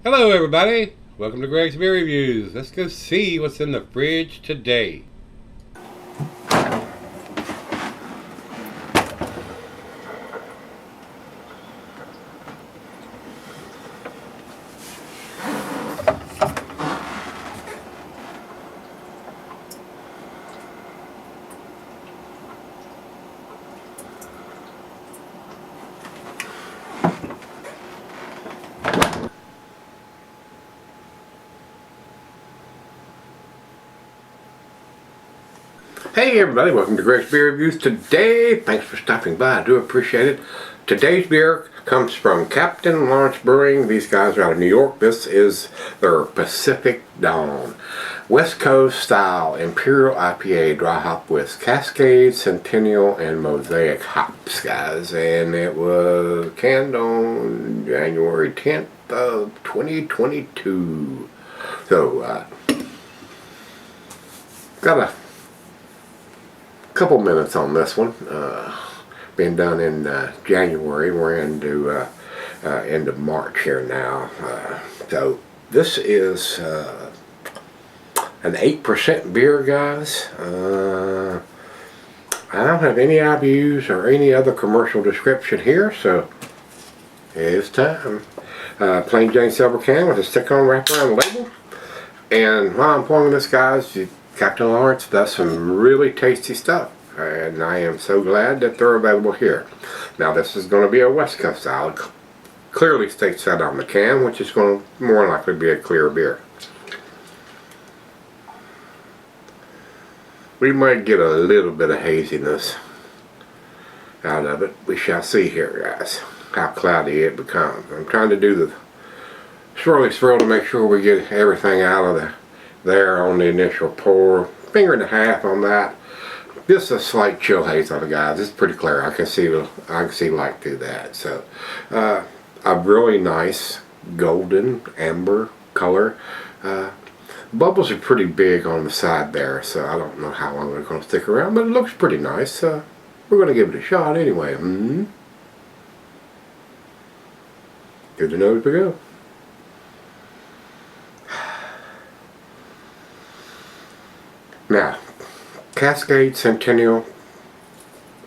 Hello everybody, welcome to Gregsbeerreviews. Let's go see what's in the fridge today. Hey everybody, welcome to Gregsbeerreviews. Today, thanks for stopping by, I do appreciate it. Today's beer comes from Captain Lawrence Brewing. These guys are out of New York. This is their Pacific Dawn West Coast style Imperial IPA dry hop with Cascade, Centennial, and Mosaic hops, guys. And it was canned on January 10th of 2022. So, got a couple minutes on this one. Been done in January. We're into end of March here now. So this is an 8% beer, guys. I don't have any IBUs or any other commercial description here, so it's time. Plain Jane silver can with a stick-on wraparound label. And while I'm pouring this, guys, Captain Lawrence does some really tasty stuff, and I am so glad that they're available here. Now this is going to be a West Coast style. It clearly states that on the can, which is going to more likely be a clear beer. We might get a little bit of haziness out of it. We shall see here, guys, how cloudy it becomes. I'm trying to do the swirly swirl to make sure we get everything out of there on the initial pour. Finger and a half on that. Just a slight chill haze on it, guys. It's pretty clear. I can see light through that. So a really nice golden amber color. Bubbles are pretty big on the side there, so I don't know how long they're going to stick around, but it looks pretty nice. We're going to give it a shot anyway. Through the nose we go. Now, Cascade, Centennial,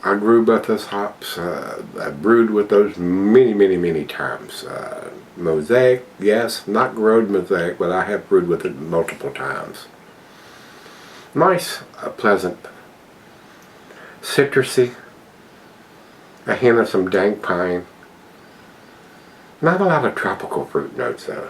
I grew both those hops. I brewed with those many times. Mosaic, yes, not growed Mosaic, but I have brewed with it multiple times. Nice, pleasant, citrusy, a hint of some dank pine. Not a lot of tropical fruit notes though.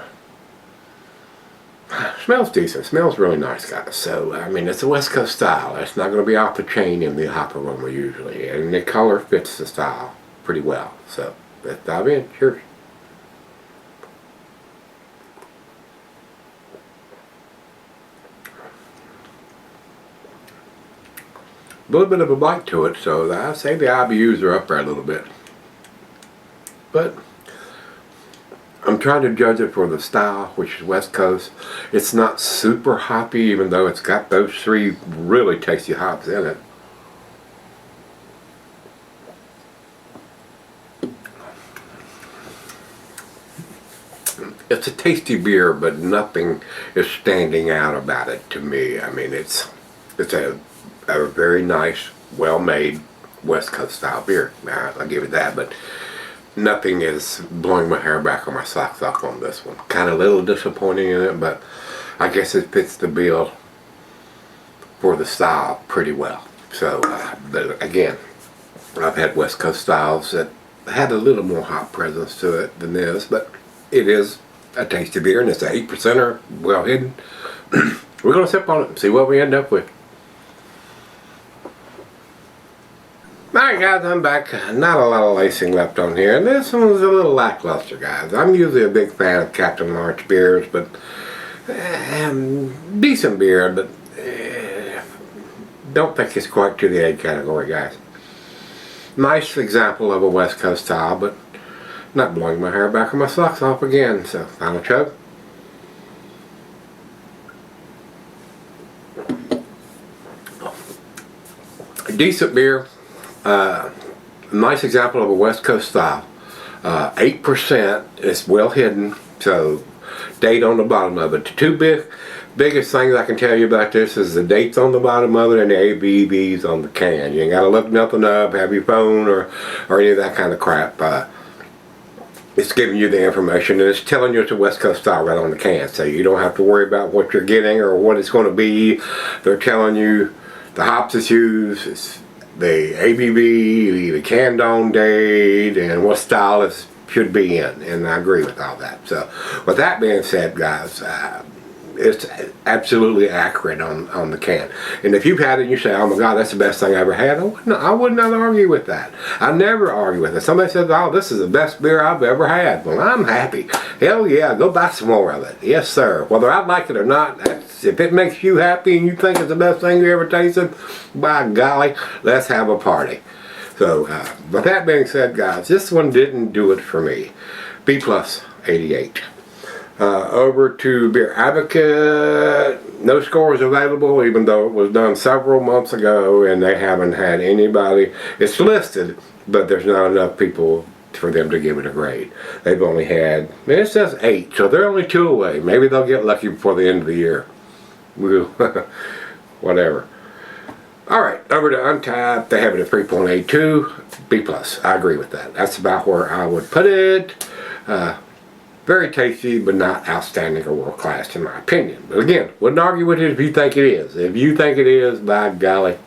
Smells decent. Smells really nice, guys. So, I mean, it's a West Coast style. It's not going to be off the chain in the hop aroma usually. And the color fits the style pretty well. So, let's dive in. Cheers. A little bit of a bite to it, so I'd say the IBUs are up there a little bit. But I'm trying to judge it for the style, which is West Coast. It's not super hoppy, even though it's got those three really tasty hops in it. It's a tasty beer, but nothing is standing out about it to me. I mean, it's a very nice, well-made West Coast style beer. I'll give it that, but nothing is blowing my hair back or my socks off on this one. Kind of a little disappointing in it, but I guess it fits the bill for the style pretty well. So, but again, I've had West Coast styles that had a little more hop presence to it than this, but it is a tasty beer, and it's an 8%er, well hidden. We're going to sip on it and see what we end up with. Alright guys, I'm back. Not a lot of lacing left on here, and this one was a little lackluster, guys. I'm usually a big fan of Captain Lawrence beers, but decent beer, but don't think it's quite to the A category, guys. Nice example of a West Coast style, but not blowing my hair back or my socks off again. So, final chug. Decent beer. Nice example of a West Coast style. 8%. It's well hidden, so date on the bottom of it. The two biggest things I can tell you about this is the dates on the bottom of it and the ABVs on the can. You ain't got to look nothing up, have your phone or any of that kind of crap. It's giving you the information, and it's telling you it's a West Coast style right on the can, so you don't have to worry about what you're getting or what it's going to be. They're telling you the hops it's used, it's the ABV, the canned on date, and what style it should be in, and I agree with all that. So with that being said, guys, it's absolutely accurate on the can. And if you've had it and you say, oh my God, that's the best thing I ever had, I would not argue with that. I never argue with it. Somebody says, oh, this is the best beer I've ever had. Well, I'm happy. Hell yeah, go buy some more of it. Yes, sir. Whether I like it or not, if it makes you happy and you think it's the best thing you ever tasted, by golly, let's have a party. So, with that being said, guys, this one didn't do it for me. B plus 88. Over to Beer Advocate, no scores available, even though it was done several months ago and they haven't had anybody. It's listed, but there's not enough people for them to give it a grade. They've only had, it says 8, so they're only 2 away. Maybe they'll get lucky before the end of the year. Whatever. Alright, over to Untapped, they have it at 3.82, B plus. I agree with that. That's about where I would put it. Very tasty, but not outstanding or world class in my opinion. But again, wouldn't argue with it if you think it is. If you think it is, by golly,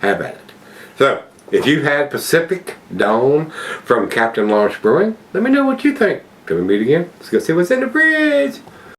have at it. So, if you had Pacific Dawn from Captain Lawrence Brewing, let me know what you think. Till we meet again, let's go see what's in the fridge.